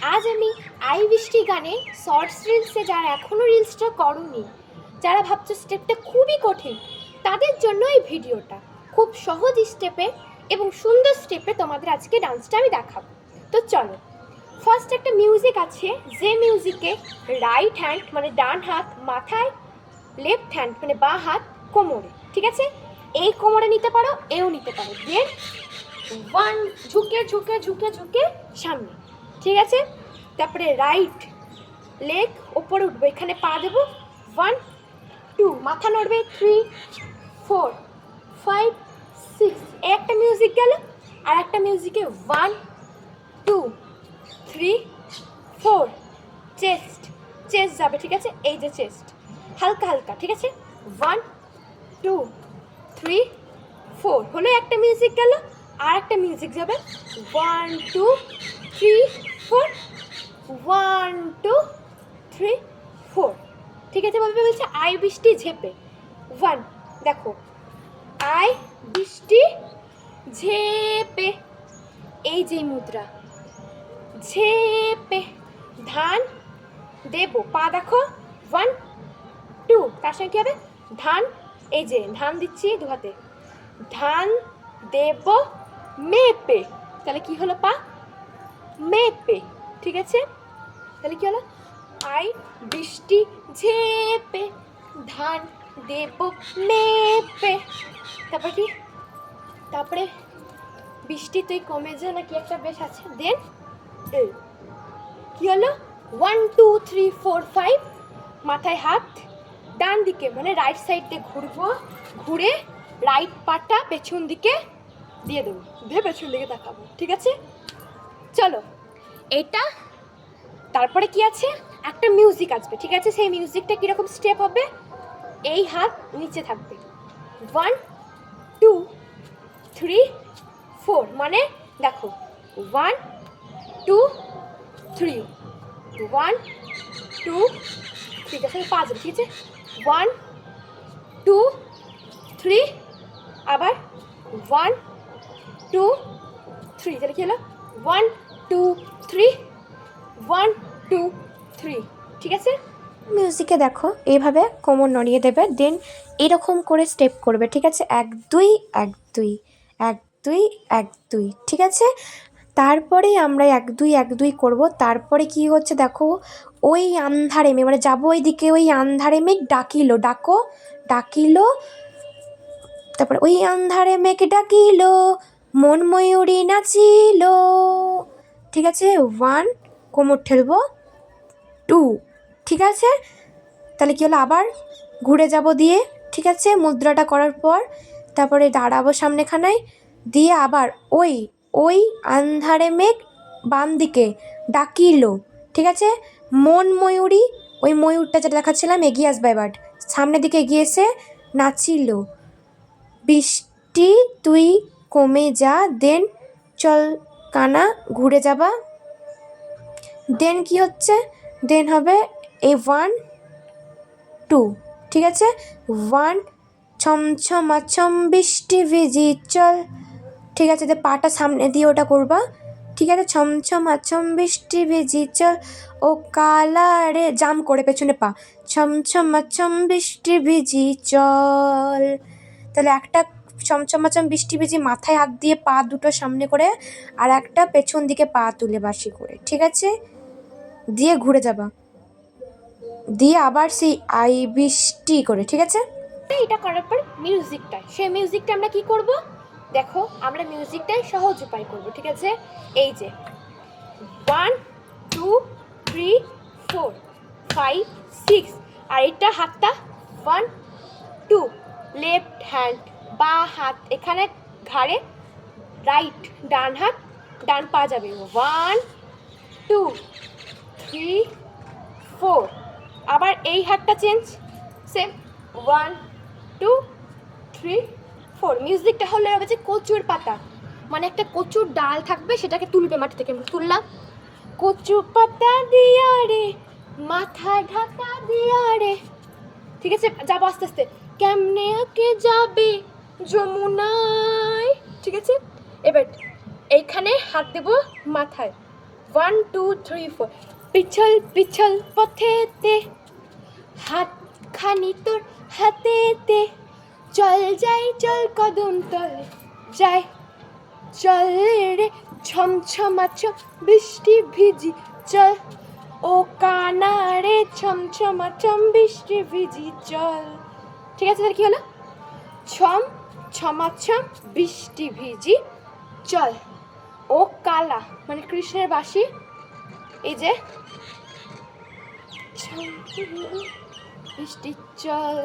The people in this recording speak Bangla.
আজ আমি আই বৃষ্টি গানে শর্টস রিলসে যারা এখনও রিলসটা করোনি, যারা ভাবছো স্টেপটা খুবই কঠিন, তাদের জন্য এই ভিডিওটা। খুব সহজ স্টেপে এবং সুন্দর স্টেপে তোমাদের আজকে ডান্সটা আমি দেখাবো। তো চলো, ফার্স্ট একটা মিউজিক আছে, যে মিউজিকে রাইট হ্যান্ড মানে ডান হাত মাথায়, লেফট হ্যান্ড মানে বাঁ হাত কোমরে, ঠিক আছে? এই কোমরে নিতে পারো, এও নিতে পারো। দেন ওয়ান, ঝুঁকে ঝুঁকে ঝুঁকে ঝুঁকে সামনে, ঠিক আছে? তারপরে রাইট লেগ ওপরে উঠবে, এখানে পা দেবো, 1 2, মাথা নড়বে, 3 4 5 6, একটা মিউজিক গেল। আর একটা মিউজিকে 1 2 3 4, চেস্ট চেস্ট যাবে, ঠিক আছে? এই যে চেস্ট হালকা হালকা, ঠিক আছে? 1 2 3 4 হলো, একটা মিউজিক গেল। আর একটা মিউজিক যাবে 1 2 3 4, 1 2 3 4, ঠিক আছে? বলবে, বলছে আই বৃষ্টি ঝেপে। 1, দেখো, আই বৃষ্টি ঝেপে, এই যে মুদ্রা, ঝেপে ধান দেব, পা দেখো, 1 2, তার সঙ্গে কী হবে? ধান, এই যে ধান দিচ্ছি দু হাতে, ধান দেব মেপে, তাহলে কি হলো? পা মেপে, ঠিক আছে? তাহলে কি হলো? আই বৃষ্টি ঝেপে ধান দেব মেপে। তারপরে কি? তারপরে বৃষ্টি তুই কমে যা নাকি একটা বেশ আছে। দেন কি হলো? 1 2 3 4 5, মাথায় হাত, ডান দিকে মানে রাইট সাইড দিয়ে ঘুরবো, ঘুরে রাইট পাটা পেছন দিকে দিয়ে দেবো, দিয়ে পেছন দিকে তাকাবো, ঠিক আছে? চলো, এটা তারপরে কি আছে? একটা মিউজিক আসবে, ঠিক আছে? সেই মিউজিকটা কীরকম স্টেপ হবে? এই হাত নিচে থাকবে, 1 2 3 4, মানে দেখো 1 2 3, 1 2 3, তার সঙ্গে 5, ঠিক আছে? 1 2 3, আবার 1 2 3, তাহলে কি হলো? 1 2 3 1 2 3, ঠিক আছে? মিউজিকে দেখো এইভাবে কোমর নড়িয়ে দেবে, দেন এরকম করে স্টেপ করবে, ঠিক আছে? 1 2 1 2 1 2 1 2, ঠিক আছে? তারপরেই আমরা 1 2 1 2 করবো। তারপরে কি হচ্ছে দেখো, ওই আন্ধারে মেঘ মানে যাবো ওই দিকে, ওই আন্ধারে মেঘ ডাকিলো, ডাকো ডাকিলো, তারপরে ওই আন্ধারে মেঘ ডাকিলো, মন ময়ূরী নাচিল, ঠিক আছে? 1, কোমর ঠেলবো, 2, ঠিক আছে? তাহলে কী হলো? আবার ঘুরে যাব দিয়ে, ঠিক আছে? মুদ্রাটা করার পর তারপরে দাঁড়াবো সামনেখানায়, দিয়ে আবার ওই ওই আন্ধারে মেঘ বাম দিকে ডাকিলো, ঠিক আছে? মন ময়ূরী, ওই ময়ূরটা যেটা দেখাচ্ছিলাম এগিয়ে আসবে, এবার সামনের দিকে এগিয়ে এসে নাচিল, বৃষ্টি তুই কমে যা, দেন চল কানা ঘুরে যাবা। দেন কি হচ্ছে? দেন হবে এই 1 2, ঠিক আছে? 1 ছমছম আছম বৃষ্টি ভিজি চল, ঠিক আছে? যে পাটা সামনে দিয়ে ওটা করবা, ঠিক আছে? ছমছম আছম বৃষ্টি ভিজি চল, ও কালারে জাম করে পেছনে পা, ছমছম আছম বৃষ্টি ভিজি চল। তাহলে একটা ছমছম আছম বৃষ্টি ভিজি মাথায় হাত দিয়ে পা দুটো সামনে করে, আর একটা পেছন দিকে পা তুলে বাসি করে, ঠিক আছে? দিয়ে ঘুরে যাবা, দিয়ে আবার সেই আই বৃষ্টি করে, ঠিক আছে? এটা করার পর মিউজিকটা, সেই মিউজিকটা আমরা কি করব? দেখো, আমরা মিউজিকটাই সহজ উপায় করব, ঠিক আছে? এই যে 1 2 3 4 5 6, আর এটা হাতটা 1 2, লেফট হ্যান্ড বা হাত এখানে ঘাড়ে, রাইট ডান হাত ডান পা যাবে, 1 2 3 4, আবার এই হাতটা চেঞ্জ, সেম 1 2 3 4। মিউজিকটা হলো হবে যে কচুর পাতা, মানে একটা কচুর ডাল থাকবে, সেটাকে তুলবে মাটি থেকে, তুললাম, কচু পাতা দিয়া রে মাথা ঢাকা দিয়া রে, ঠিক আছে? যাবো আস্তে আস্তে, কেমনে আঁকে যাবে যমুনায়, ঠিক আছে? এবার এইখানে হাত দেবো মাথায়, 1 2 3 4 পিছল পিছল পথেতে হাত খানি তোর হাতেতে চল যাই চল কদম তলে যাই চল রে ছমছমা ছম বৃষ্টি ভিজি চল ও কানা রে ছমছমা ছম বৃষ্টি ভিজি চল। ঠিক আছে, তাহলে কি হলো? ছম ছমাছম বৃষ্টি ভিজি চল ও কালা মানে কৃষ্ণের বাঁশি, এই যে বৃষ্টি চল